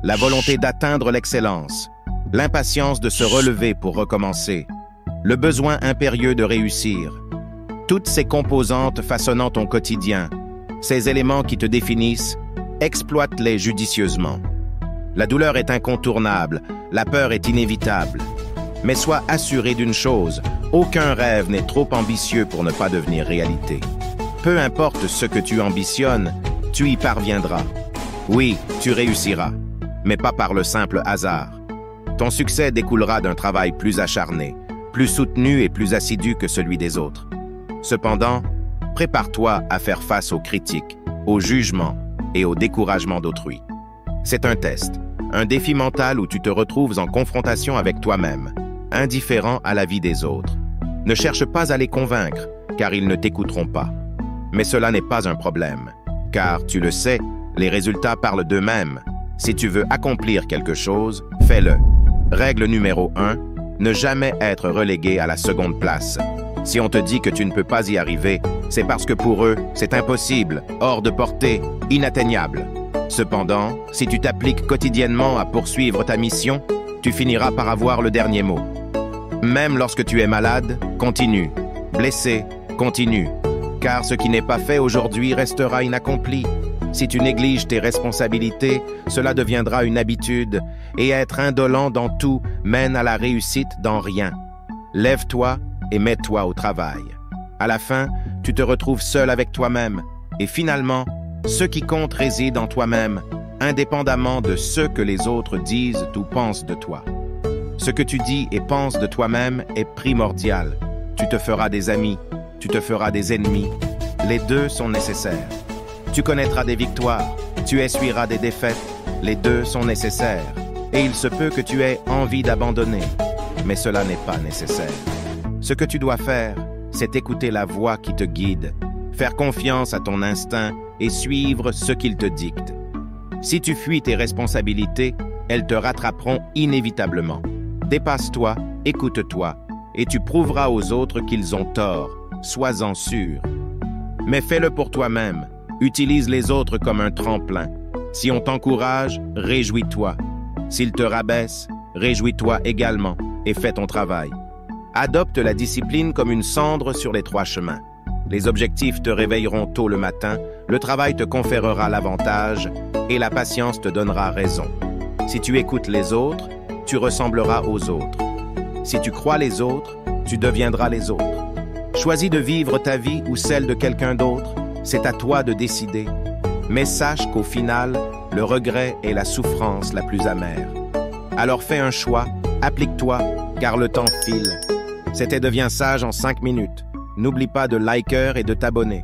la volonté d'atteindre l'excellence, l'impatience de se relever pour recommencer, le besoin impérieux de réussir. Toutes ces composantes façonnant ton quotidien, ces éléments qui te définissent, exploite-les judicieusement. La douleur est incontournable, la peur est inévitable. Mais sois assuré d'une chose, aucun rêve n'est trop ambitieux pour ne pas devenir réalité. Peu importe ce que tu ambitionnes, tu y parviendras. Oui, tu réussiras, mais pas par le simple hasard. Ton succès découlera d'un travail plus acharné, plus soutenu et plus assidu que celui des autres. Cependant, prépare-toi à faire face aux critiques, aux jugements et au découragement d'autrui. C'est un test, un défi mental où tu te retrouves en confrontation avec toi-même, indifférent à la vie des autres. Ne cherche pas à les convaincre, car ils ne t'écouteront pas. Mais cela n'est pas un problème, car, tu le sais, les résultats parlent d'eux-mêmes. Si tu veux accomplir quelque chose, fais-le. Règle numéro 1, ne jamais être relégué à la seconde place. Si on te dit que tu ne peux pas y arriver, c'est parce que pour eux, c'est impossible, hors de portée, inatteignable. Cependant, si tu t'appliques quotidiennement à poursuivre ta mission, tu finiras par avoir le dernier mot. Même lorsque tu es malade, continue. Blessé, continue. Car ce qui n'est pas fait aujourd'hui restera inaccompli. Si tu négliges tes responsabilités, cela deviendra une habitude, et être indolent dans tout mène à la réussite dans rien. Lève-toi et mets-toi au travail. À la fin, tu te retrouves seul avec toi-même, et finalement, ce qui compte réside en toi-même, indépendamment de ce que les autres disent ou pensent de toi. Ce que tu dis et penses de toi-même est primordial. Tu te feras des amis, tu te feras des ennemis. Les deux sont nécessaires. Tu connaîtras des victoires, tu essuieras des défaites. Les deux sont nécessaires. Et il se peut que tu aies envie d'abandonner, mais cela n'est pas nécessaire. Ce que tu dois faire, c'est écouter la voix qui te guide, faire confiance à ton instinct et suivre ce qu'il te dicte. Si tu fuis tes responsabilités, elles te rattraperont inévitablement. Dépasse-toi, écoute-toi, et tu prouveras aux autres qu'ils ont tort, sois-en sûr. Mais fais-le pour toi-même, utilise les autres comme un tremplin. Si on t'encourage, réjouis-toi. S'ils te rabaissent, réjouis-toi également et fais ton travail. Adopte la discipline comme une cendre sur les 3 chemins. Les objectifs te réveilleront tôt le matin, le travail te conférera l'avantage et la patience te donnera raison. Si tu écoutes les autres, tu ressembleras aux autres. Si tu crois les autres, tu deviendras les autres. Choisis de vivre ta vie ou celle de quelqu'un d'autre, c'est à toi de décider. Mais sache qu'au final, le regret est la souffrance la plus amère. Alors fais un choix, applique-toi, car le temps file. C'était Deviens sage en 5 minutes. N'oublie pas de liker et de t'abonner.